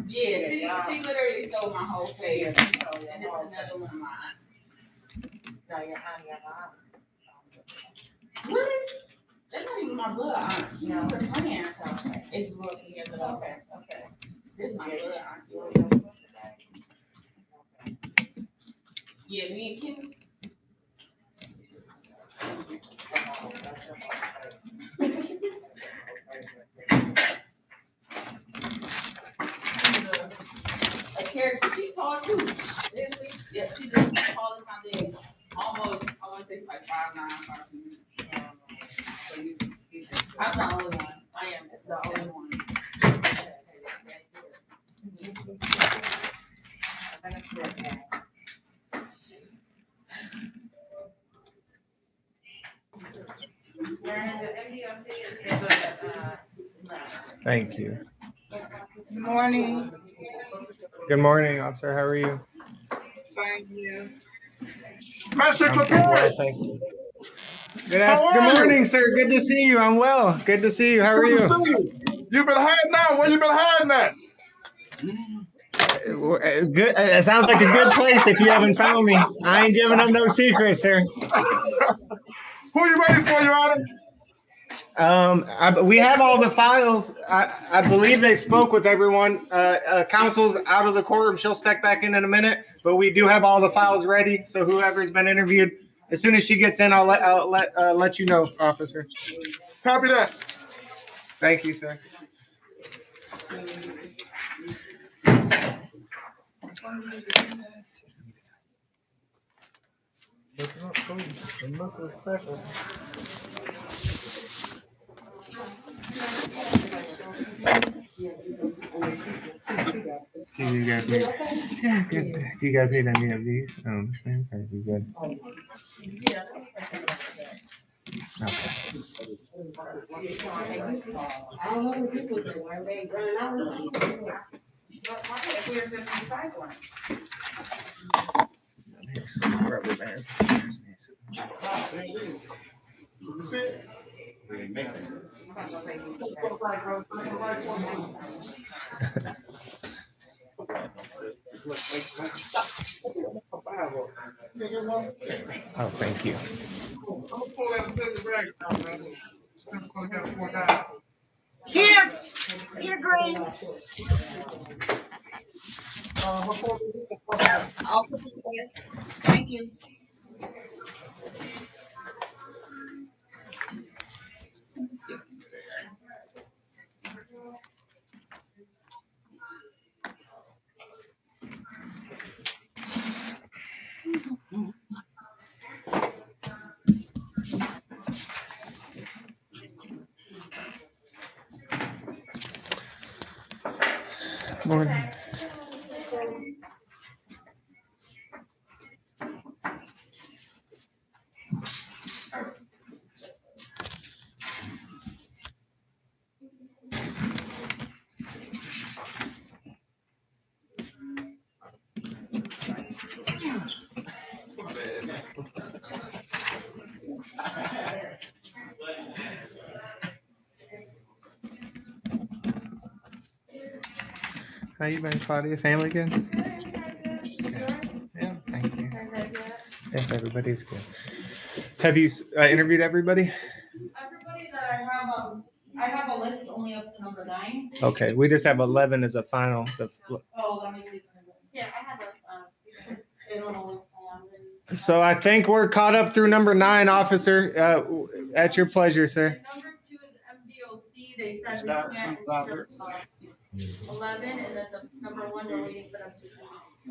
Yeah, she literally stole my whole page. And this is another one of mine. Really? That's not even my blood aunt. She's a friend. It's grew up together. Okay. This is my blood aunt. Yeah, me and Kim. A character. She tall too. Yeah, she's just tall as my dad. Almost, I want to say like 5'9", 5'2". I'm the only one. I am the only one. Thank you. Good morning. Good morning, officer. How are you? Fine, you. Master I'm well, thank you. Good morning, sir. Good to see you. I'm well. Good to see you. How are you? Good to see you. You've been hiding out. Where you been hiding at? Good. It sounds like a good place if you haven't found me. I ain't giving up no secrets, sir. Who you waiting for, Your Honor? We have all the files. I believe they spoke with everyone. Counsel's out of the courtroom. She'll step back in a minute, but we do have all the files ready. So whoever's been interviewed, as soon as she gets in, I'll let you know, officer. Copy that. Thank you, sir. Do you guys need? Yeah, good. Do you guys need any of these? Are you good? Okay. Here's some rubber bands. Oh, thank you. Here, Green. I'll put this away. Thank you. Morning. How you been, Claudia? Family good? Yeah, thank you. If everybody's good. Have you interviewed everybody? Everybody that I have a list only up to number 9. Okay, we just have 11 as a final. Oh, let me see. Yeah, I have they don't always plan. So I think we're caught up through number 9, officer. At your pleasure, sir. Number 2 is MDOC. They said we can't accept 11, and then the number 1 we're waiting for them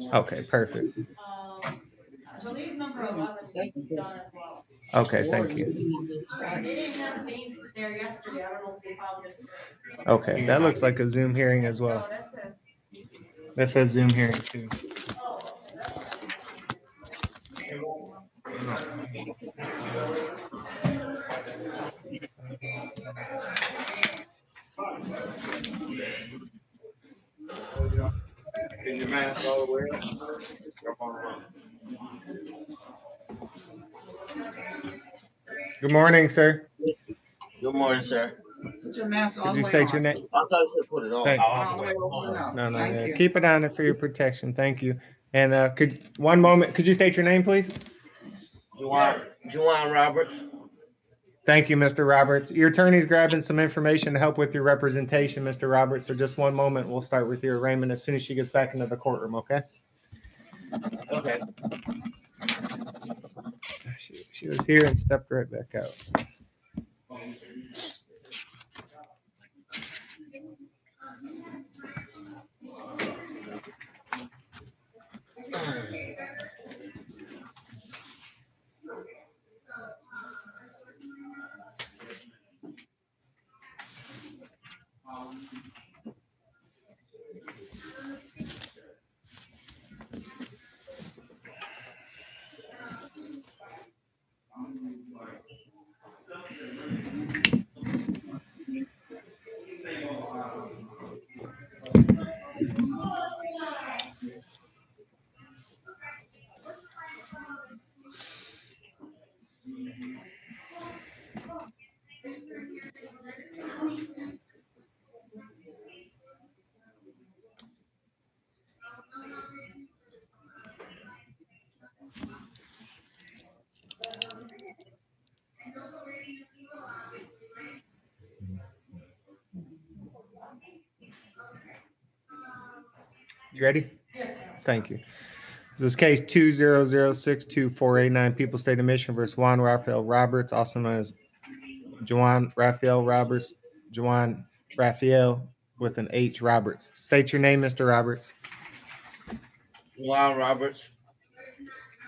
to. Okay, perfect. I believe number 11 is done as well. Okay, thank you. They didn't have names there yesterday. I don't know if they found it. Okay, that looks like a Zoom hearing as well. That says Zoom hearing too. Can you mask all the way up? Good morning, sir. Good morning, sir. Put your mask all Could the you way state your on. name? I thought you said put it on. Thank All the way over the nose. No, Thank yeah. you. Keep it on there for your protection. Thank you. And one moment, could you state your name, please? Juwan Roberts. Thank you, Mr. Roberts. Your attorney's grabbing some information to help with your representation, Mr. Roberts. So just one moment. We'll start with your arraignment as soon as she gets back into the courtroom, okay? Okay. She was here and stepped right back out. You ready? Yes, sir. Thank you. This is case 200624889, People State of Michigan versus Juan Raphael Roberts, also known as Juan Raphael Roberts, Juan Raphael with an H Roberts. State your name, Mr. Roberts. Juwan Roberts.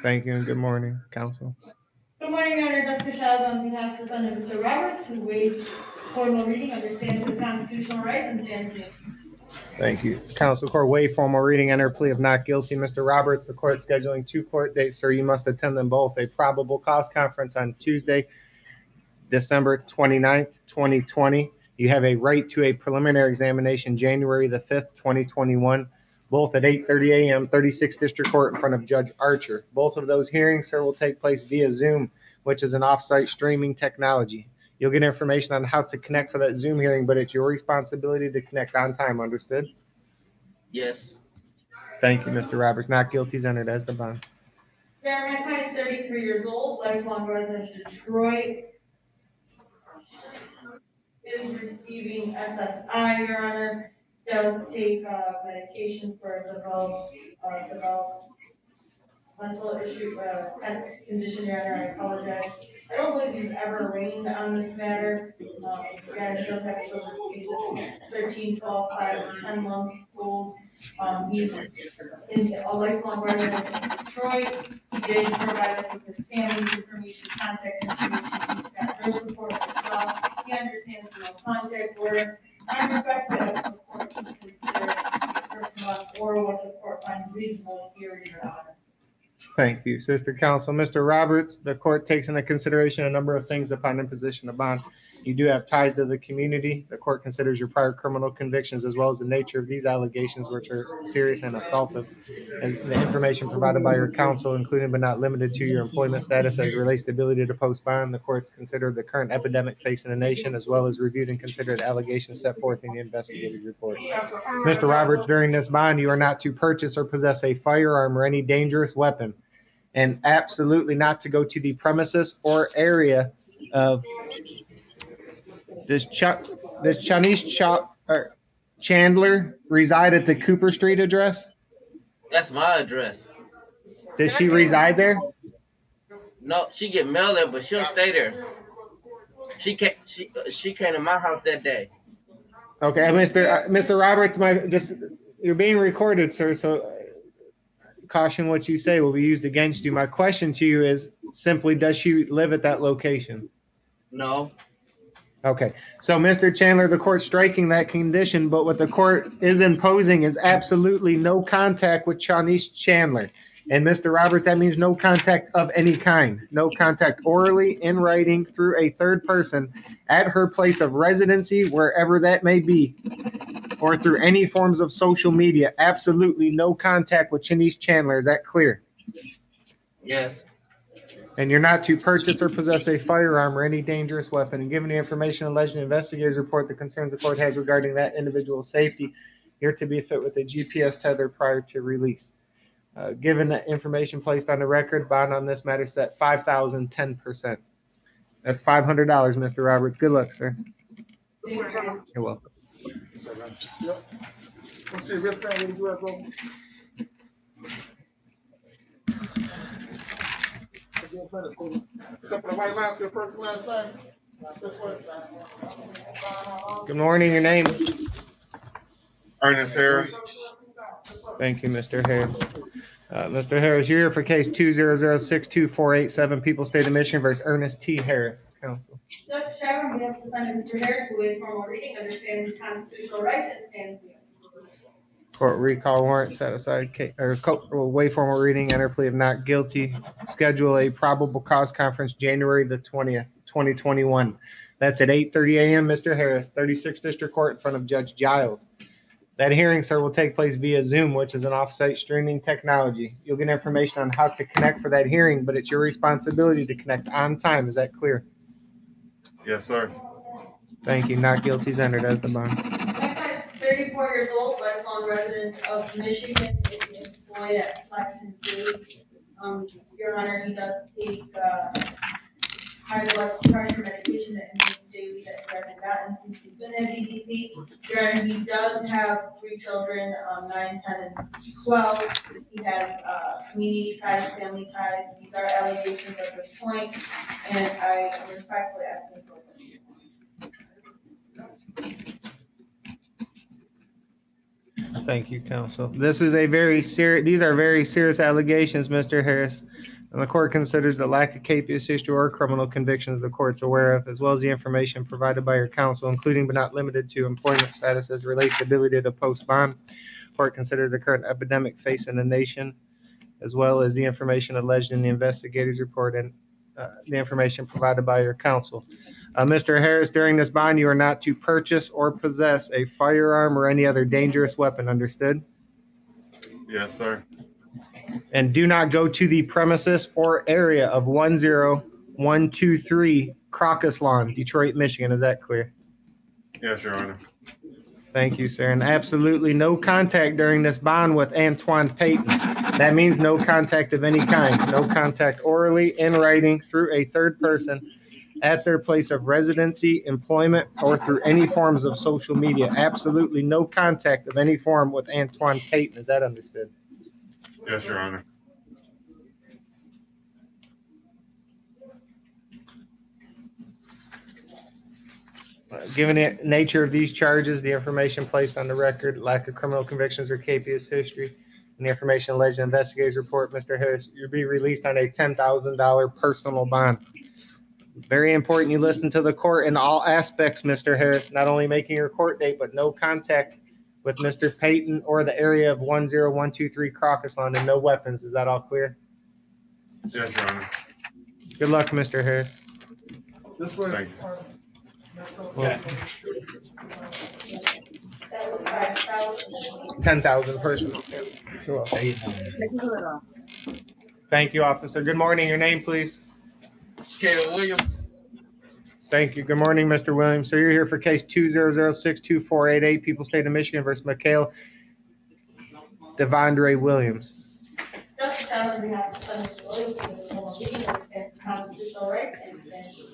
Thank you and good morning, counsel. Good morning, Your Honor. Jessica Shaz on behalf of defendant Mr. Roberts, who waives formal reading, understands his constitutional rights, and stands guilty. Thank you. Counsel court waive formal reading, enter plea of not guilty. Mr. Roberts, the court scheduling 2 court dates, sir. You must attend them both. A probable cause conference on Tuesday, December 29th, 2020. You have a right to a preliminary examination January the 5th, 2021, both at 8:30 a.m., 36th District Court in front of Judge Archer. Both of those hearings, sir, will take place via Zoom, which is an off-site streaming technology. You'll get information on how to connect for that Zoom hearing, but it's your responsibility to connect on time. Understood? Yes. Thank you, Mr. Roberts. Not guilty is entered as the bond. Your Honor, my client is 33 years old, lifelong resident of Detroit. Is receiving SSI, Your Honor. Does take medication for developmental issue, condition, Your Honor. I apologize. I don't believe he's ever arraigned on this matter. Guy does have children ages 13, 12, 5, 10 months old. He's a lifelong resident of Detroit. He did provide us with his family's information, contact information. He's got no support as well. He understands the no contact order. I respect that the court can consider person or what the court finds reasonable here, Your Honor. Thank you, Sister Counsel. Mr. Roberts, the court takes into consideration a number of things upon imposition of bond. You do have ties to the community. The court considers your prior criminal convictions as well as the nature of these allegations, which are serious and assaultive. And the information provided by your counsel, including but not limited to your employment status as relates to ability to post bond. The court's considered the current epidemic facing the nation, as well as reviewed and considered allegations set forth in the investigative report. Mr. Roberts, during this bond, you are not to purchase or possess a firearm or any dangerous weapon, and absolutely not to go to the premises or area of Does Chandler reside at the Cooper Street address? That's my address. Does she reside there? No, she get mail there, but she'll stay there. She came to my house that day. Okay, Mr. Roberts, you're being recorded, sir. So caution what you say will be used against you. My question to you is simply, does she live at that location? No. Okay, so Mr. Chandler, the court's striking that condition, but what the court is imposing is absolutely no contact with Shanice Chandler. And Mr. Roberts, that means no contact of any kind, no contact orally, in writing, through a third person at her place of residency, wherever that may be, or through any forms of social media. Absolutely no contact with Shanice Chandler. Is that clear? Yes. And you're not to purchase or possess a firearm or any dangerous weapon. And given the information alleged in the investigators report, the concerns the court has regarding that individual's safety, you're to be fit with a GPS tether prior to release. Given the information placed on the record, bond on this matter set $5,010%. That's $500, Mr. Roberts. Good luck, sir. You're welcome. Yep. Let's see, wrist thing, what do you have, bro? Step on the white line, see the first and last name. Good morning. Your name? Ernest Harris. Thank you, Mr. Harris. Mr. Harris, you're here for case 2006248, People State of Michigan versus Ernest T. Harris. Counsel. Judge Shower, we have to send Mr. Harris to waive formal reading, understanding his constitutional rights and stands beyond. Court recall warrant set aside, waive formal reading, enter plea of not guilty. Schedule a probable cause conference January the 20th, 2021. That's at 8:30 a.m. Mr. Harris, 36th District Court in front of Judge Giles. That hearing, sir, will take place via Zoom, which is an off-site streaming technology. You'll get information on how to connect for that hearing, but it's your responsibility to connect on time. Is that clear? Yes, sir. Thank you. Not guilty is entered as the bond. My client is 34 years old, lifelong resident of Michigan, is employed at Flex and Food. Your Honor, he does take high blood pressure medication that he needs daily that he hasn't gotten since he's been at DDC. Your Honor, he does have 3 children, 9, 10, and 12. He has community ties, family ties. These are allegations at this point, and I respectfully ask him for Thank you, counsel. This is a very serious, these are very serious allegations, Mr. Harris. And the court considers the lack of capious history or criminal convictions the court's aware of, as well as the information provided by your counsel, including but not limited to employment status as relates to ability to post bond. Court considers the current epidemic facing the nation, as well as the information alleged in the investigator's report and the information provided by your counsel. Mr. Harris, during this bond, you are not to purchase or possess a firearm or any other dangerous weapon, understood? Yes, sir. And do not go to the premises or area of 10123 Crocus Lawn, Detroit, Michigan. Is that clear? Yes, Your Honor. Thank you, sir. And absolutely no contact during this bond with Antoine Payton. That means no contact of any kind. No contact orally, in writing, through a third person, at their place of residency, employment, or through any forms of social media. Absolutely no contact of any form with Antoine Payton. Is that understood? Yes, Your Honor. Given the nature of these charges, the information placed on the record, lack of criminal convictions or capious history, and the information alleged in the investigator's report, Mr. Harris, you'll be released on a $10,000 personal bond. Very important you listen to the court in all aspects, Mr. Harris, not only making your court date, but no contact with Mr. Payton or the area of 10123 Crocus Lawn and no weapons. Is that all clear? Yes, Your Honor. Good luck, Mr. Harris. This way. Thank you. Well, 10,000 personal. You're welcome. Thank you, officer. Good morning. Your name, please. Caleb Williams. Thank you. Good morning, Mr. Williams. So you're here for case 2006248, People State of Michigan versus Mikhail Devondre Williams. Justice Allen, on behalf of Senator Williams, for the formal reading and constitutional rights and stands.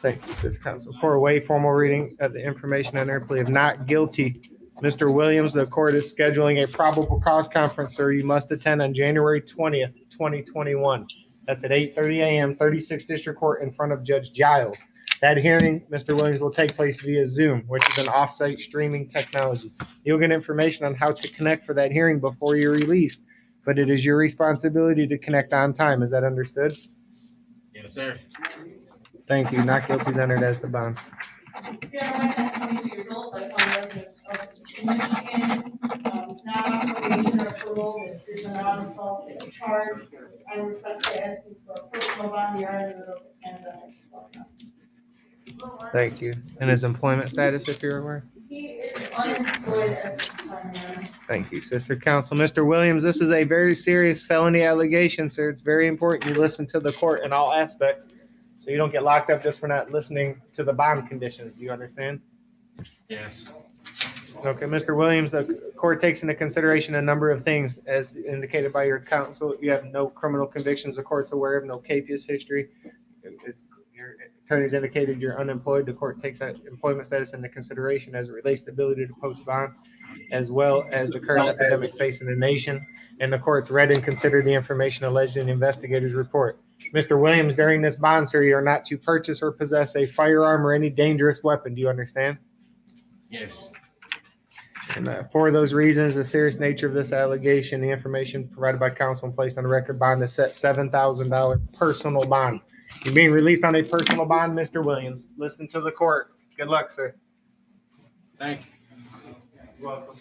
Thank you, Sis Counsel. For a way formal reading of the information on their plea of not guilty, Mr. Williams, the court is scheduling a probable cause conference, sir. You must attend on January 20th, 2021. That's at 8:30 a.m., 36th District Court in front of Judge Giles. That hearing, Mr. Williams, will take place via Zoom, which is an off-site streaming technology. You'll get information on how to connect for that hearing before you're released, but it is your responsibility to connect on time. Is that understood? Yes, sir. Thank you. Not guilty is entered as the bond. Yeah, my son, 22 years old, lifelong resident of Michigan, not on probation or parole, this is a non-assault charge. I respectfully ask you for a personal bond, the honor of the pandemic. Thank you. And his employment status, if you're aware? He is unemployed at this time, Your Honor. Thank you, Sister Counsel. Mr. Williams, this is a very serious felony allegation, sir. It's very important you listen to the court in all aspects so you don't get locked up just for not listening to the bond conditions. Do you understand? Yes. Okay, Mr. Williams, the court takes into consideration a number of things as indicated by your counsel. You have no criminal convictions. The court's aware of no capious history. Your attorney's indicated you're unemployed. The court takes that employment status into consideration as it relates to ability to post bond, as well as the current epidemic facing the nation. And the court's read and considered the information alleged in the investigator's report. Mr. Williams, during this bond, sir, you are not to purchase or possess a firearm or any dangerous weapon. Do you understand? Yes. And for those reasons, the serious nature of this allegation, the information provided by counsel and placed on the record bond is set $7,000 personal bond. You're being released on a personal bond, Mr. Williams. Listen to the court. Good luck, sir. Thank you. You're welcome.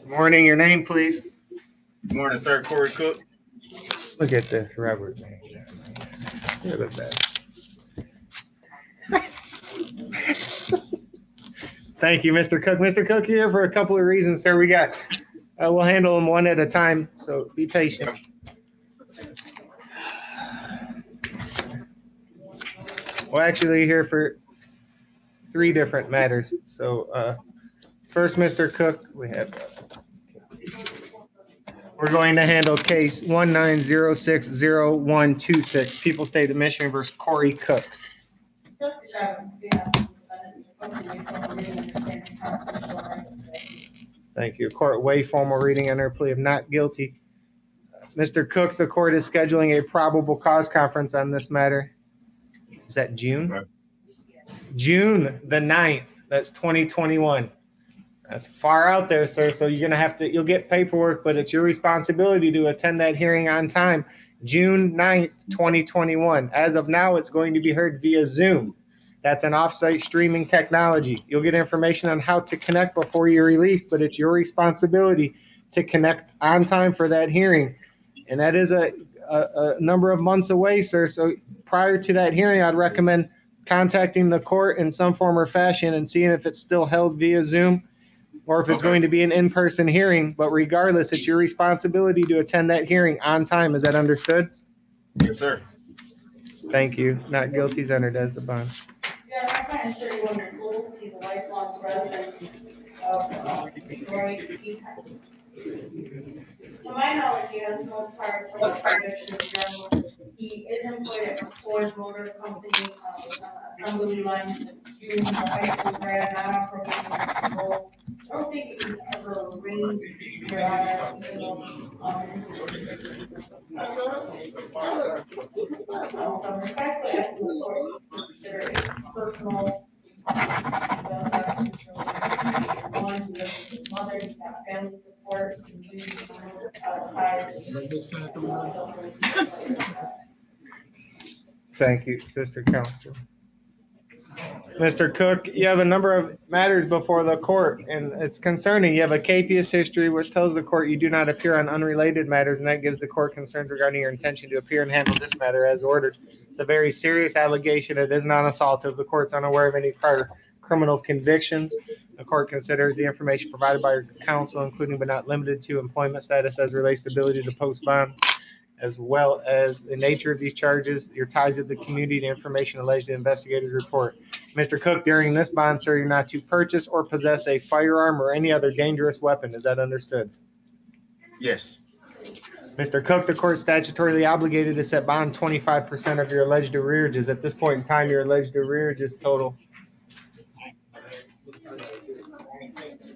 Good morning. Your name, please. Good morning, sir. Corey Cook. Look at this, Robert. Look at that. Thank you, Mr. Cook. Mr. Cook, you're here for a couple of reasons, sir. We'll handle them one at a time, so be patient. Well, actually, you're here for 3 different matters. So, first, Mr. Cook, we're going to handle case 1906026, People State of Michigan versus Corey Cook. Thank you. Court waive formal reading under plea of not guilty. Mr. Cook, the court is scheduling a probable cause conference on this matter. Is that June? Right. June the 9th. That's 2021. That's far out there, sir. So you'll get paperwork, but it's your responsibility to attend that hearing on time. June 9th, 2021. As of now, it's going to be heard via Zoom. That's an off-site streaming technology. You'll get information on how to connect before you're released, but it's your responsibility to connect on time for that hearing. And that is a number of months away, sir. So prior to that hearing, I'd recommend contacting the court in some form or fashion and seeing if it's still held via Zoom or if it's going to be an in-person hearing. But regardless, it's your responsibility to attend that hearing on time. Is that understood? Yes, sir. Thank you. Not guilty is entered as the bond. Yeah, I'm kind of sure you want to rule. He's a lifelong resident of Detroit. To my knowledge, he has no prior criminal convictions. He is employed at Ford Motor Company, assembly line, June, high school grad, not on probation control. I don't think he's ever arraigned your honor, so respectfully ask the court to consider it personal. One, his mother, he's got family support, Thank you, Sister Counsel. Mr. Cook, you have a number of matters before the court, and it's concerning. You have a capious history, which tells the court you do not appear on unrelated matters, and that gives the court concerns regarding your intention to appear and handle this matter as ordered. It's a very serious allegation. It is non-assaultive. The court's unaware of any prior criminal convictions. The court considers the information provided by your counsel, including but not limited to employment status as relates to ability to post bond, as well as the nature of these charges, your ties to the community, the information alleged in the investigator's report. Mr. Cook, during this bond, sir, you're not to purchase or possess a firearm or any other dangerous weapon. Is that understood? Yes. Mr. Cook, the court is statutorily obligated to set bond 25% of your alleged arrearages. At this point in time, your alleged arrearages total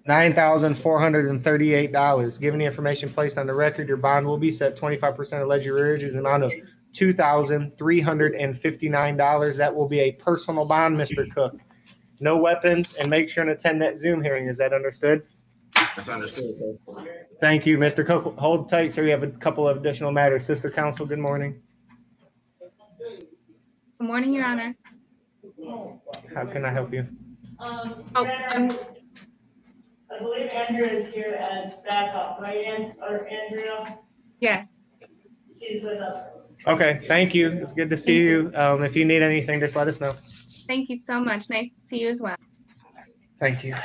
$9,438. Given the information placed on the record, your bond will be set 25% alleged arrearages in the amount of $2,359. That will be a personal bond, Mr. Cook. No weapons, and make sure and attend that Zoom hearing. Is that understood? That's understood, sir. Thank you, Mr. Cook. Hold tight, sir. We have a couple of additional matters. Sister Counsel, good morning. Good morning, Your Honor. How can I help you? I believe Andrea is here as backup, right, Andrea? Yes. she's with us. Okay, thank you. It's good to see you. If you need anything, just let us know. Thank you so much. Nice to see you as well. Thank you.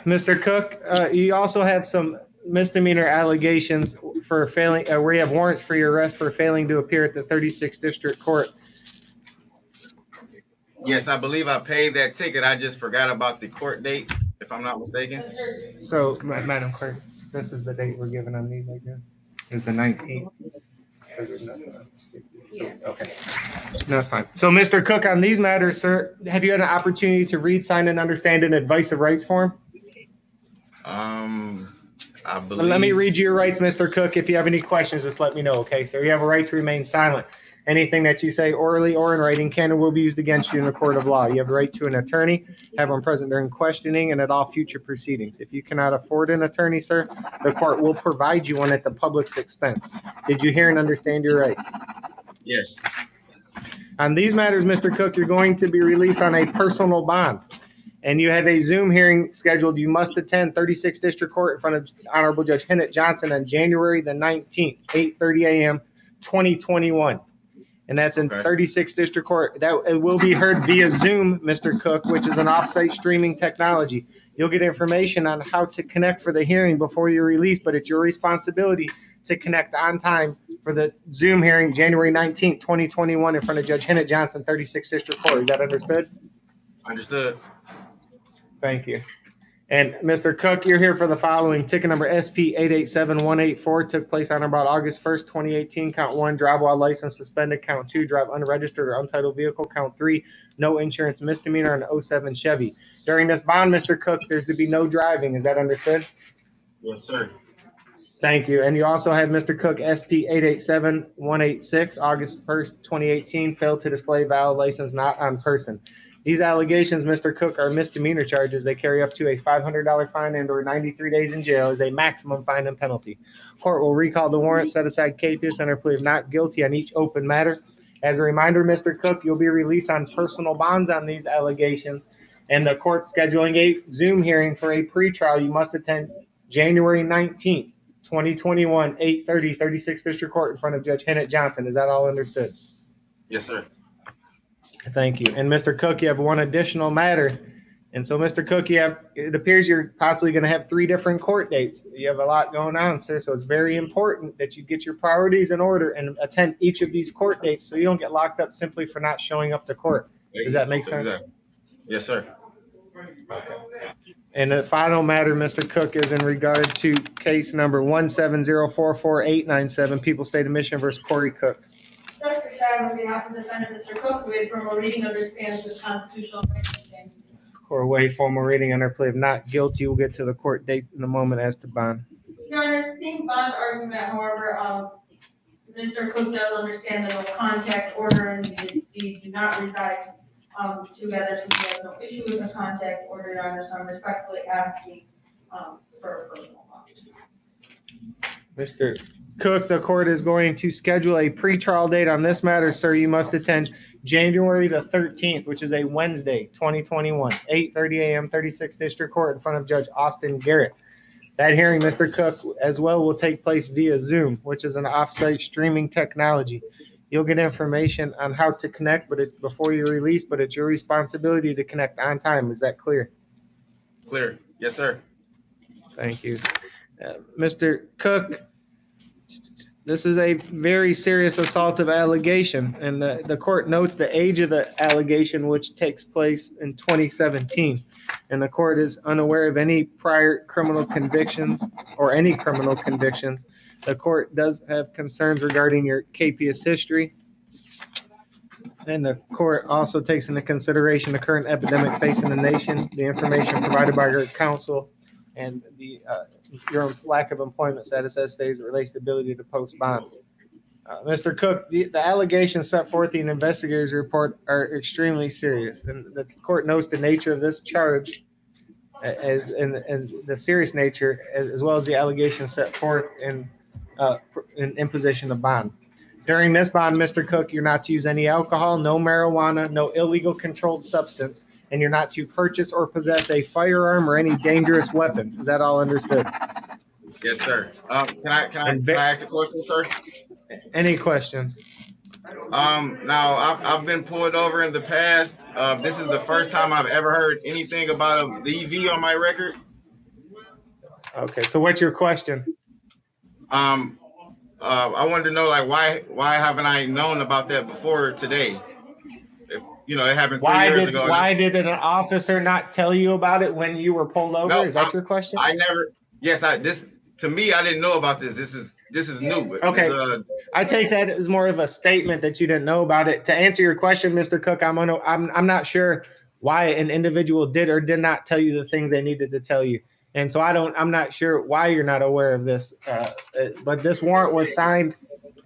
Mr. Cook, you also have some misdemeanor allegations for failing, where you have warrants for your arrest for failing to appear at the 36th District Court. Yes, I believe I paid that ticket. I just forgot about the court date, if I'm not mistaken. So, Madam Clerk, this is the date we're given on these, I guess, is the 19th. So, okay, no, it's fine. So, Mr. Cook, on these matters, sir, have you had an opportunity to read, sign, and understand an advice of rights form? I believe. Let me read you your rights, Mr. Cook. If you have any questions, just let me know, okay? So you have a right to remain silent. Anything that you say orally or in writing can and will be used against you in a court of law. You have a right to an attorney, have one present during questioning and at all future proceedings. If you cannot afford an attorney, sir, the court will provide you one at the public's expense. Did you hear and understand your rights? Yes. On these matters, Mr. Cook, you're going to be released on a personal bond. And you have a Zoom hearing scheduled. You must attend 36th District Court in front of Honorable Judge Hinnett Johnson on January the 19th, 8:30 a.m., 2021. And that's in 36th District Court. That it will be heard via Zoom, Mr. Cook, which is an off-site streaming technology. You'll get information on how to connect for the hearing before you're released, but it's your responsibility to connect on time for the Zoom hearing, January 19th, 2021, in front of Judge Hinnett Johnson, 36th District Court. Is that understood? Understood. Thank you. And Mr. Cook, you're here for the following. Ticket number SP 887184 took place on about August 1st, 2018. Count 1, drive while license suspended. Count 2, drive unregistered or untitled vehicle. Count 3, no insurance misdemeanor on an 07 Chevy. During this bond, Mr. Cook, there's to be no driving. Is that understood? Yes, sir. Thank you. And you also had Mr. Cook, SP 887186, August 1st, 2018, failed to display valid license not on person. These allegations, Mr. Cook, are misdemeanor charges. They carry up to a $500 fine and or 93 days in jail as a maximum fine and penalty. Court will recall the warrant, set aside capious, and plea of not guilty on each open matter. As a reminder, Mr. Cook, you'll be released on personal bonds on these allegations, and the court scheduling a Zoom hearing for a pretrial. You must attend January 19th, 2021, 8:30, 36th District Court in front of Judge Hinnett Johnson. Is that all understood? Yes, sir. Thank you. And Mr. Cook, you have one additional matter. And so, Mr. Cook, it appears you're possibly going to have 3 different court dates. You have a lot going on, sir. So it's very important that you get your priorities in order and attend each of these court dates so you don't get locked up simply for not showing up to court. Does that make sense? Exactly. Yes, sir. And the final matter, Mr. Cook, is in regard to case number 170444897, People State of Michigan versus Corey Cook. Justice Shine, on behalf of the defendant, Mr. Cook, waive formal reading of this stands constitutional rights. Or waive formal reading under plea of not guilty. We'll get to the court date in a moment as to bond. Your Honor, same bond argument, however, Mr. Cook does understand that a contact order and these do not reside together, so he has no issue with the contact order, Your Honor, so I'm respectfully asking for a personal bond. Mr. Cook, the court is going to schedule a pretrial date on this matter, sir. You must attend January the 13th, which is a Wednesday, 2021, 8:30 a.m., 36th District Court in front of Judge Austin Garrett. That hearing, Mr. Cook, as well will take place via Zoom, which is an off-site streaming technology. You'll get information on how to connect before you're released, but it's your responsibility to connect on time. Is that clear? Clear. Yes, sir. Thank you. Mr. Cook, this is a very serious assaultive allegation, and the court notes the age of the allegation, which takes place in 2017, and the court is unaware of any prior criminal convictions or any criminal convictions. The court does have concerns regarding your capious history, and the court also takes into consideration the current epidemic facing the nation, the information provided by your counsel, and your lack of employment status as states relates to ability to post bond. Mr. Cook, the allegations set forth in the investigator's report are extremely serious, and the court notes the nature of this charge and the serious nature, as well as the allegations set forth in imposition of bond. During this bond, Mr. Cook, you're not to use any alcohol, no marijuana, no illegal controlled substance, and you're not to purchase or possess a firearm or any dangerous weapon. Is that all understood? Yes, sir. Can I ask a question, sir? Any questions? Now I've been pulled over in the past. This is the first time I've ever heard anything about a DV on my record. Okay, so what's your question? I wanted to know, like, why haven't I known about that before today? If, you know, it happened 3 years ago. Why did an officer not tell you about it when you were pulled over? No, Is that your question? I never. Yes, to me, I didn't know about this. This is new. Okay. This, I take that as more of a statement that you didn't know about it. To answer your question, Mr. Cook, I'm not sure why an individual did or did not tell you the things they needed to tell you. And so I'm not sure why you're not aware of this. But this warrant was signed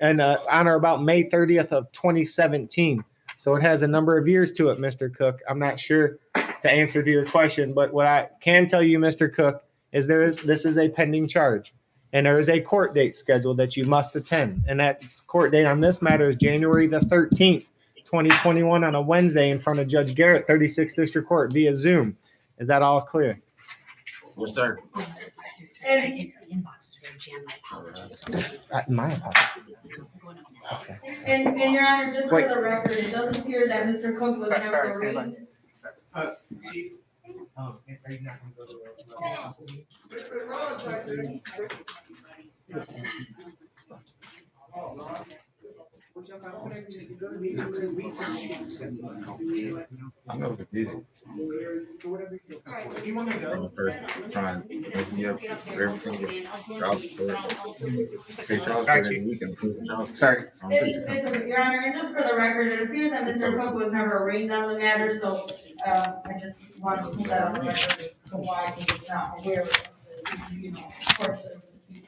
on or about May 30th of 2017. So it has a number of years to it, Mr. Cook. I'm not sure to answer to your question, but what I can tell you, Mr. Cook, is this is a pending charge. And there is a court date scheduled that you must attend. And that court date on this matter is January the 13th, 2021 on a Wednesday in front of Judge Garrett, 36th District Court via Zoom. Is that all clear? yes, sir. And, My apologies. Okay. and Your Honor, just Wait. for the record, it does appear that Mr. Cook was Sorry, never stand by. arraigned. Chief. Are you not going to go I know the video. The person trying to mess me up for everything else. Child support. Pay child support every week and approve child support. Sorry. Your Honor, and just for the record, it appears that Mr. Cook was never arraigned on the matter, so, I just wanted to put that on the record as to why he was not aware of the, court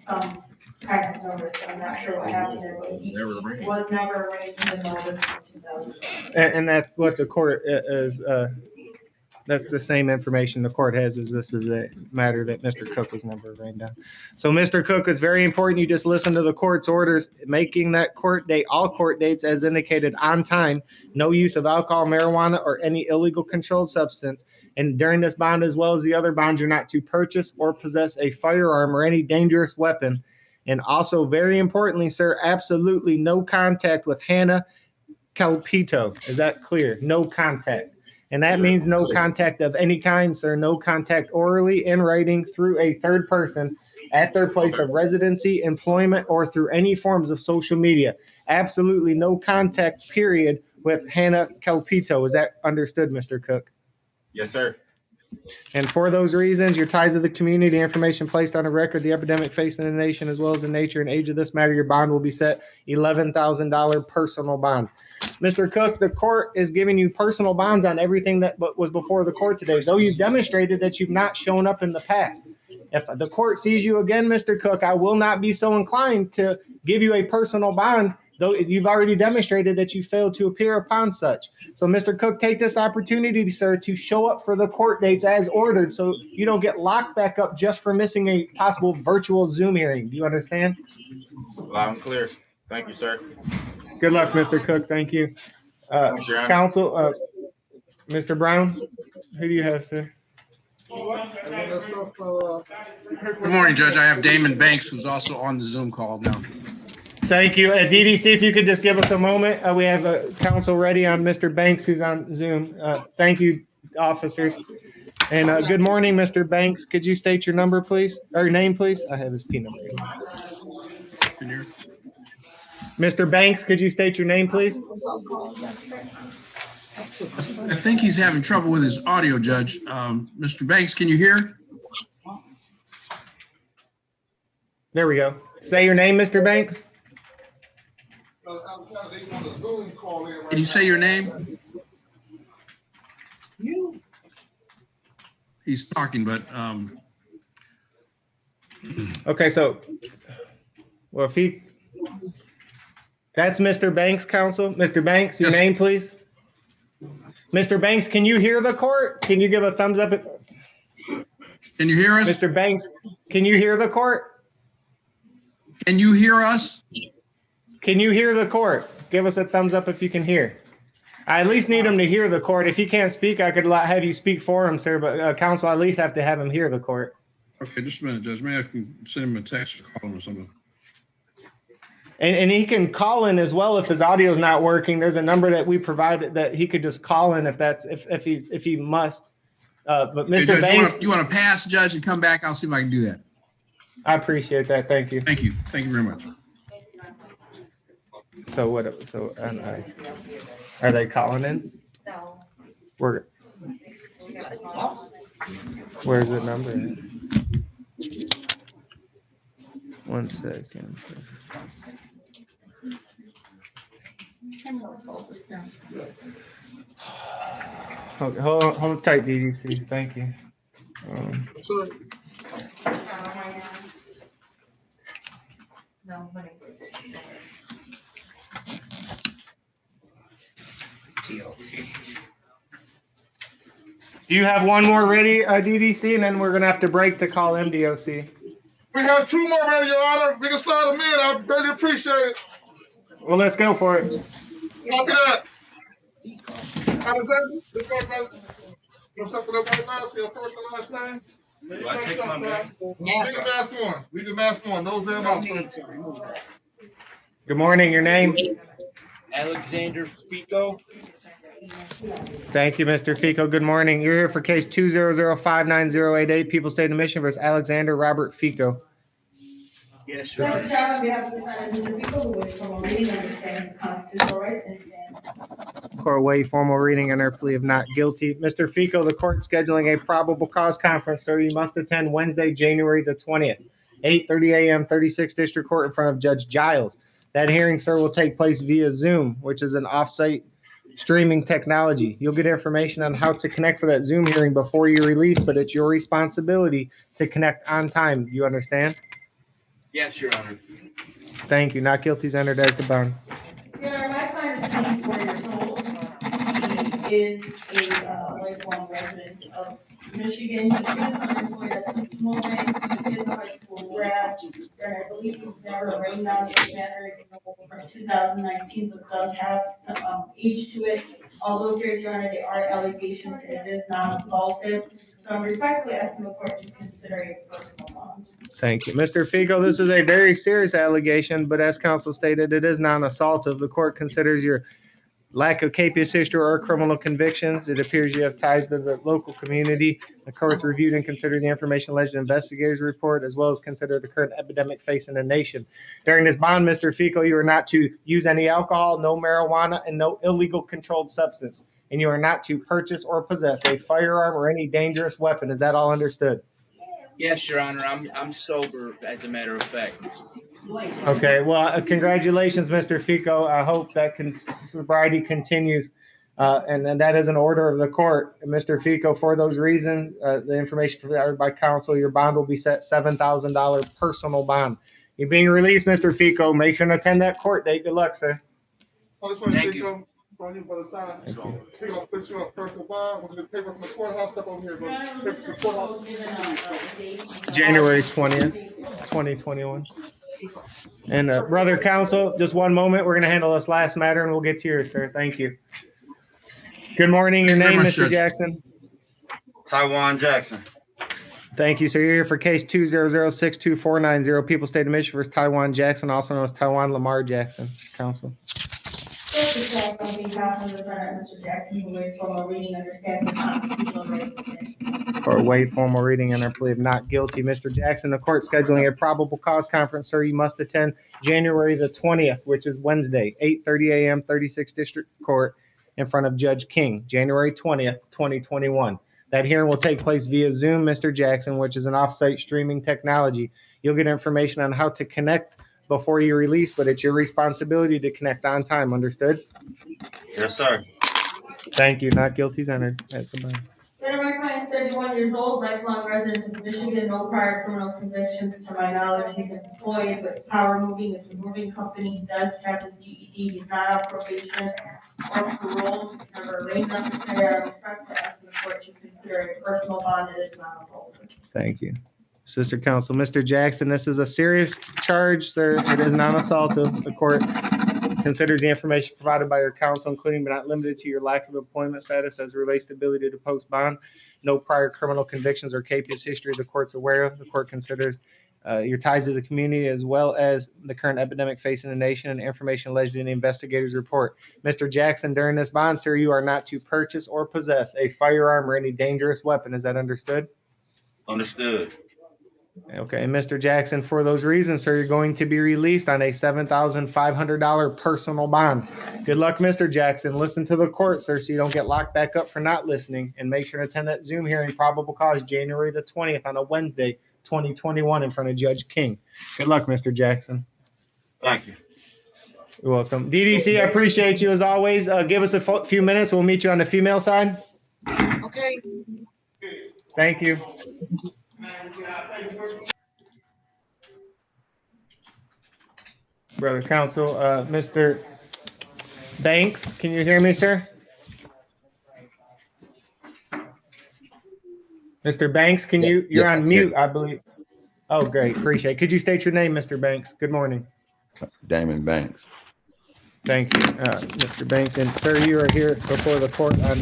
some kind of notice. I'm not sure what happened there, but he Never arraigned. was never arraigned in the notice in 2007. And that's what the court is, that's the same information the court has, is this is a matter that Mr. Cook was never arraigned on. So Mr. Cook, it's very important you just listen to the court's orders, making that court date, all court dates as indicated on time, no use of alcohol, marijuana, or any illegal controlled substance. And during this bond, as well as the other bonds, you're not to purchase or possess a firearm or any dangerous weapon. And also, very importantly, sir, absolutely no contact with Hannah Calpito. Is that clear? No contact. And that means no contact of any kind, sir. No contact orally, in writing, through a third person at their place of residency, employment, or through any forms of social media. Absolutely no contact, period, with Hannah Calpito. Is that understood, Mr. Cook? Yes, sir. And for those reasons, your ties of the community, information placed on a record, the epidemic facing the nation, as well as the nature and age of this matter, your bond will be set $11,000 personal bond. Mr. Cook, the court is giving you personal bonds on everything that was before the court today, though you've demonstrated that you've not shown up in the past. If the court sees you again, Mr. Cook, I will not be so inclined to give you a personal bond, though you've already demonstrated that you failed to appear upon such. So, Mr. Cook, take this opportunity, sir, to show up for the court dates as ordered so you don't get locked back up just for missing a possible virtual Zoom hearing. Do you understand? Loud and clear. Thank you, sir. Good luck, Mr. Cook. Thank you. Thanks, Your Honor. Counsel, Mr. Brown, who do you have, sir? Good morning, Judge. I have Damon Banks, who's also on the Zoom call now. Thank you. DDC, if you could just give us a moment. We have counsel ready on Mr. Banks, who's on Zoom. Thank you, officers. And good morning, Mr. Banks. Could you state your number, please? Or name, please? I have his P number. Mr. Banks, could you state your name, please? I think he's having trouble with his audio, Judge. Mr. Banks, can you hear? There we go. Say your name, Mr. Banks. Can you say your name? He's talking, but Okay, so, well, if he, that's Mr. Banks, counsel. Mr. Banks, your Yes. name, please. Mr. Banks, can you hear the court? Can you give a thumbs up? can you hear us? Mr. Banks, can you hear the court? Can you hear us? Can you hear the court? Give us a thumbs up if you can hear. I at least need him to hear the court. If he can't speak, I could have you speak for him, sir, but counsel, I at least have to have him hear the court. Okay, just a minute, Judge. Maybe I can send him a text or call him or something. And he can call in as well if his audio is not working. There's a number that we provided that he could just call in if he must. But Hey, Mr. Judge, Banks, you want to pass, Judge, and come back? I'll see if I can do that. I appreciate that. Thank you. Thank you. Thank you very much. So are they calling in? No. Where's the number? 1 second. Okay, hold tight, DDC. Thank you. Sure. No, Do you have one more ready, DDC? And then we're going to have to break to call MDOC. We have 2 more ready, Your Honor. We can slide them in. I really appreciate it. Well, let's go for it. Copy that. Alexander, let's go, brother. What's up with everybody last here? First and last name? Do I take my mask? We can mask one. We can mask one. Those there about. Good morning. Your name? Alexander Fico. Thank you, Mr. Fico. Good morning. You're here for case 2005988, People State of Michigan versus Alexander Robert Fico. Yes, Mr. sir. Chairman, on behalf of the defendant, Mr. Fico, who waits for a reading, understanding the constitutional rights and stands. Court waive formal reading and our plea of not guilty. Mr. Fico, the court scheduling a probable cause conference, sir. You must attend Wednesday, January the 20th, 8:30 a.m., 36th District Court in front of Judge Giles. That hearing, sir, will take place via Zoom, which is an off-site streaming technology. You'll get information on how to connect for that Zoom hearing before you release, but it's your responsibility to connect on time. You understand? Yes, Your Honor. Thank you. Not guilty is entered as the bond. Your Honor, my client is 24 years old. He is a lifelong resident of Michigan. He is unemployed at this moment. He is a high school grad. And I believe he's never arraigned on this matter, from 2019, so it does have some age to it. Although here, Your Honor, they are allegations and it is non-assaultive. So I'm respectfully asking the court to consider a personal bond. Thank you. Mr. Fico, this is a very serious allegation, but as counsel stated, it is non-assaultive. The court considers your lack of capious history or criminal convictions. It appears you have ties to the local community. The court's reviewed and considered the information alleged in the investigator's report, as well as consider the current epidemic facing the nation. During this bond, Mr. Fico, you are not to use any alcohol, no marijuana, and no illegal controlled substance. And you are not to purchase or possess a firearm or any dangerous weapon. Is that all understood? Yes, Your Honor. I'm sober, as a matter of fact. Okay, well, congratulations, Mr. Fico. I hope that sobriety continues. And that is an order of the court. Mr. Fico, for those reasons, the information provided by counsel, your bond will be set $7,000 personal bond. You're being released, Mr. Fico. Make sure to attend that court date. Good luck, sir. Thank you. We're gonna put you on personal bond. We're gonna paper from the courthouse. Step over here. Go. Paper from the courthouse. January 20th, 2021. And brother counsel, just one moment. We're going to handle this last matter and we'll get to yours, sir. Thank you. Good morning. Your Thank you name, very much, Mr. Judge. Jackson? Taiwan Jackson. Thank you, sir. You're here for case 2006249, People State of Michigan versus Taiwan Jackson, also known as Taiwan Lamar Jackson. Counsel. Mr. Jackson, on behalf of the defendant, Mr. Jackson, who waits for a reading, understands the constitutional rights and stands. Or waive formal reading and our plea of not guilty. Mr. Jackson, the court scheduling a probable cause conference, sir. You must attend January the 20th, which is Wednesday, 8:30 a.m., 36th District Court in front of Judge King, January 20th, 2021. That hearing will take place via Zoom, Mr. Jackson, which is an off-site streaming technology. You'll get information on how to connect before you release, but it's your responsibility to connect on time. Understood? Yes, sir. Thank you. Not guilty is entered. That's the bond. My client is 31 years old, lifelong resident of Michigan, no prior criminal convictions. To my knowledge, he's employed with Power Moving. It's a moving company. He does have his GED. He's not on probation or parole. He's never arraigned on this matter. I respectfully ask the court to consider a personal bond. It is not assaultive. Thank you. Sister Counsel, Mr. Jackson, this is a serious charge, sir. It is non-assaultive. The court considers the information provided by your counsel, including but not limited to your lack of employment status as it relates to ability to post bond, no prior criminal convictions or capious history the court's aware of. The court considers your ties to the community, as well as the current epidemic facing the nation and information alleged in the investigator's report. Mr. Jackson, during this bond, sir, you are not to purchase or possess a firearm or any dangerous weapon. Is that understood? Understood. Okay, and Mr. Jackson, for those reasons, sir, you're going to be released on a $7,500 personal bond. Good luck, Mr. Jackson. Listen to the court, sir, so you don't get locked back up for not listening. And make sure to attend that Zoom hearing, probable cause, January the 20th on a Wednesday, 2021, in front of Judge King. Good luck, Mr. Jackson. Thank you. You're welcome. DDC, I appreciate you as always. Give us a few minutes. We'll meet you on the female side. Okay. Thank you. Brother Counsel, Mr. Banks, can you hear me, sir? Mr. Banks, can you're on mute, I believe. Oh, great. Appreciate it. Could you state your name, Mr. Banks? Good morning. Damon Banks. Thank you, Mr. Banks. And sir, you are here before the court on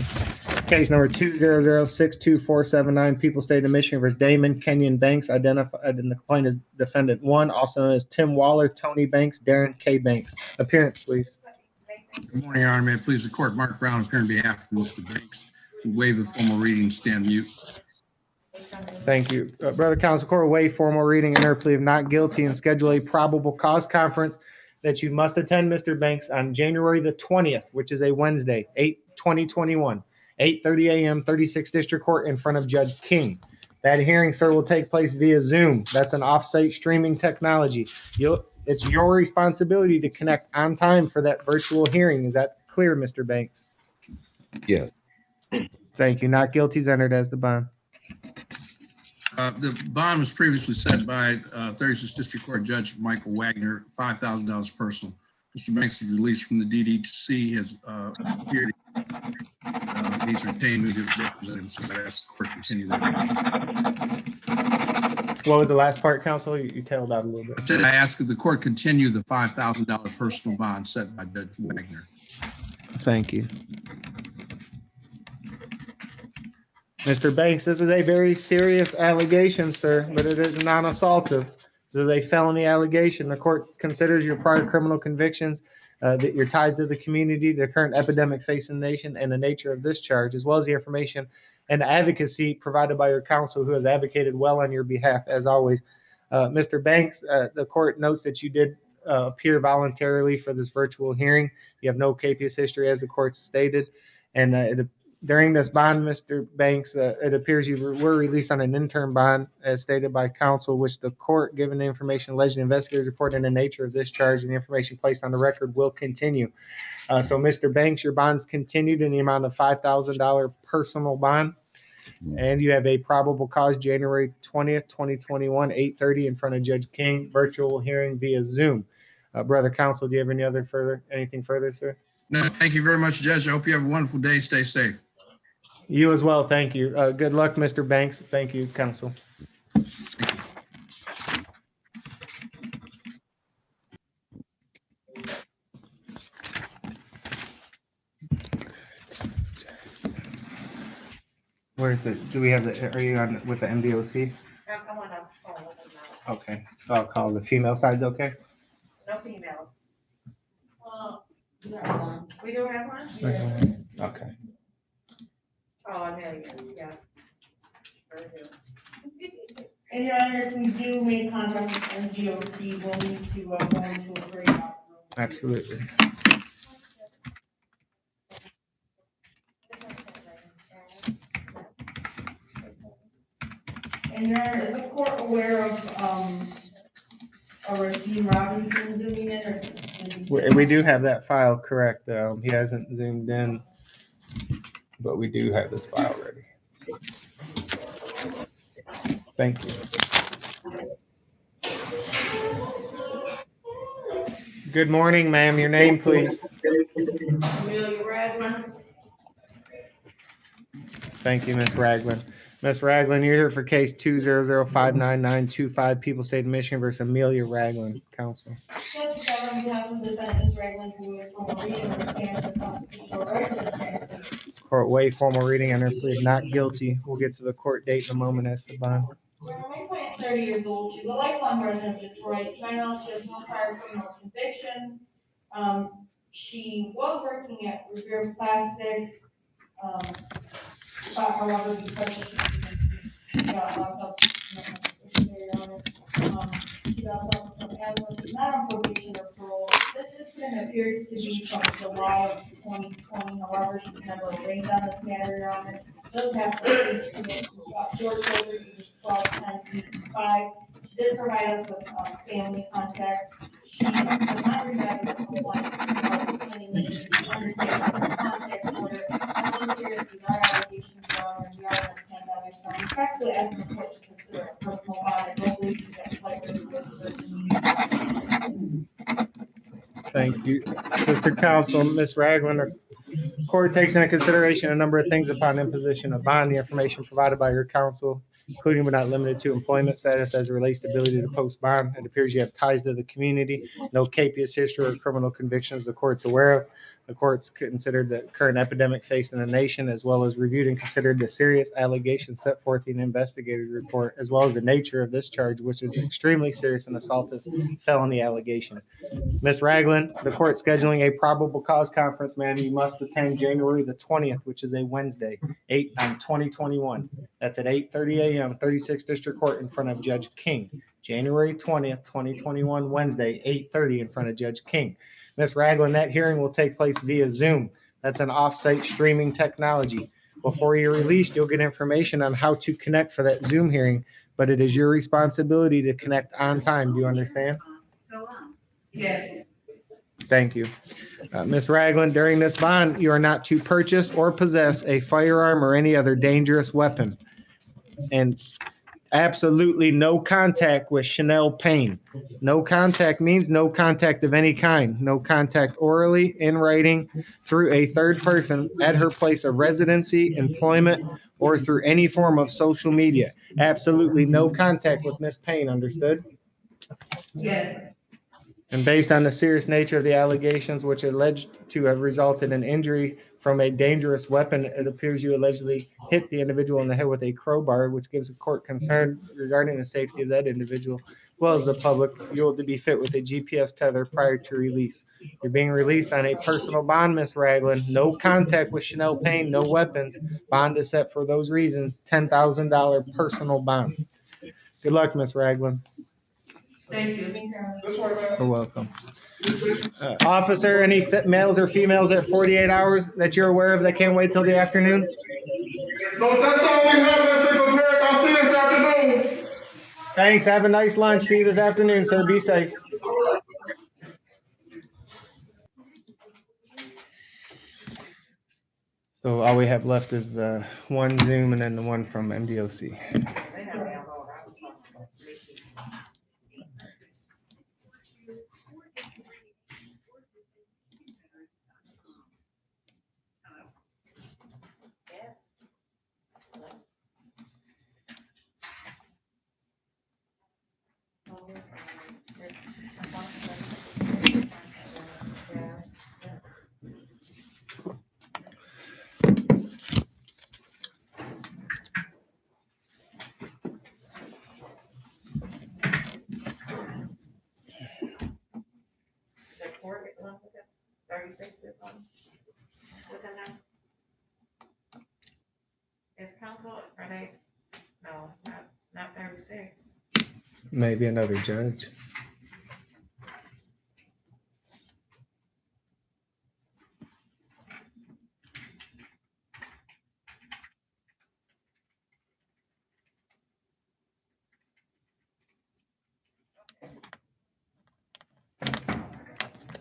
case number 200-62479, People State of Michigan versus Damon Kenyon Banks, identified in the complaint as defendant 1, also known as Tim Waller, Tony Banks, Darren K. Banks. Appearance, please. Good morning, Your Honor. May it please the court, Mark Brown, appearing on behalf of Mr. Banks. Waive the formal reading and stand mute. Thank you. Brother Counsel, court will waive formal reading and enter plea of not guilty and schedule a probable cause conference that you must attend, Mr. Banks, on January the 20th, which is a Wednesday, 8/2021, 8:30 a.m., 36th District Court in front of Judge King. That hearing, sir, will take place via Zoom. That's an off-site streaming technology. It's your responsibility to connect on time for that virtual hearing. Is that clear, Mr. Banks? Yeah. Thank you. Not guilty is entered as the bond. The bond was previously set by 36th District Court Judge Michael Wagner, $5,000 personal. Mr. Banks is released from the DDC, has appeared. He's retained to represent him, so I ask the court to continue that. What was the last part, Counsel? You tailed out a little bit. I ask that the court continue the $5,000 personal bond set by Judge Wagner. Thank you. Mr. Banks, this is a very serious allegation, sir, but it is non-assaultive. This is a felony allegation. The court considers your prior criminal convictions, that your ties to the community, the current epidemic facing the nation, and the nature of this charge, as well as the information and advocacy provided by your counsel, who has advocated well on your behalf, as always. Mr. Banks, the court notes that you did appear voluntarily for this virtual hearing. You have no capious history, as the court stated, and during this bond, Mr. Banks, it appears you were released on an interim bond, as stated by counsel, which the court, given the information alleged in the investigator's report and the nature of this charge and the information placed on the record, will continue. So, Mr. Banks, your bond's continued in the amount of $5,000 personal bond, and you have a probable cause January 20th, 2021, 8:30 in front of Judge King, virtual hearing via Zoom. Brother Counsel, do you have anything further, sir? No, thank you very much, Judge. I hope you have a wonderful day. Stay safe. You as well. Thank you. Good luck, Mr. Banks. Thank you, counsel. Thank you. Do we have are you on with the MDOC? I'm on a phone with them now. Okay, so I'll call the female side's okay? No females. We do have one? Yeah. Okay. Oh, Amelia, yeah. Very good. And Your Honor, if we do make contact with MGOC, we'll need to go into a breakout room. Absolutely. And Your Honor, is the court aware of a Rasheem Robinson zooming in, or? We do have that file correct. He hasn't zoomed in, but we do have this file ready. Thank you. Good morning, ma'am. Your name, please. Amelia Ragland. Thank you, Ms. Ragland. Ms. Ragland, you're here for case 200-59925, People State of Michigan versus Amelia Ragland. Counsel. Court waive formal reading under plea of not guilty. We'll get to the court date in a moment as to bond. My point almost 30 years old. She's a lifelong resident of Detroit. To my knowledge, she has no prior criminal conviction. She was working at Revere Plastics, but however, because she got locked up, she got locked up from asthma. She's not on probation or parole. This incident appears to be from July of 2020. However, she's never arraigned on this matter, Your Honor. Does have to she's got 4 children, ages 12, 10, 8, and 5. She did provide us with family contact. She does not remember the complaint of any undertaking contact order. I'm just curious, these are allegations, Your Honor, and we are in a pandemic, so I'm respectfully asking the court to consider a personal bond. I don't believe she's got Thank you, Sister Counsel. Ms. Ragland, the court takes into consideration a number of things upon imposition of bond. The information provided by your counsel, including but not limited to employment status as it relates to ability to post bond. It appears you have ties to the community, no capious history or criminal convictions the court's aware of. The court's considered the current epidemic faced in the nation, as well as reviewed and considered the serious allegations set forth in the investigative report, as well as the nature of this charge, which is extremely serious and assaultive felony allegation. Ms. Ragland, the court scheduling a probable cause conference, ma'am. You must attend January the 20th, which is a Wednesday, 2021. That's at 8:30 a.m., 36th District Court in front of Judge King. January 20th, 2021, Wednesday, 8:30 in front of Judge King. Ms. Ragland, that hearing will take place via Zoom. That's an off-site streaming technology. Before you're released, you'll get information on how to connect for that Zoom hearing, but it is your responsibility to connect on time. Do you understand? Yes. Thank you. Ms. Ragland, during this bond, you are not to purchase or possess a firearm or any other dangerous weapon. And absolutely no contact with Chanel Payne. No contact means no contact of any kind. No contact orally, in writing, through a third person at her place of residency, employment, or through any form of social media. Absolutely no contact with Ms. Payne, understood? Yes. And based on the serious nature of the allegations, which are alleged to have resulted in injury from a dangerous weapon, it appears you allegedly hit the individual in the head with a crowbar, which gives the court concern regarding the safety of that individual, as well as the public. You will be fit with a GPS tether prior to release. You're being released on a personal bond, Ms. Ragland. No contact with Chanel Payne, no weapons. Bond is set for those reasons, $10,000 personal bond. Good luck, Ms. Ragland. Thank you. You're welcome. Officer, any males or females at 48 hours that you're aware of that can't wait till the afternoon? No, that's all we have. Let's take a break. I'll see you this afternoon. Thanks. Have a nice lunch. See you this afternoon, sir. Be safe. So all we have left is the one Zoom and then the one from MDOC. The court is on with it, 36 is on within that. Is counsel, are they, no, not 36. Maybe another judge.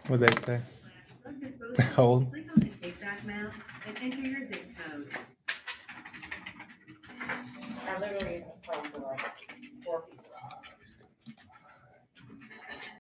What'd they say? Hold. Click on the kickback map and enter your zip code.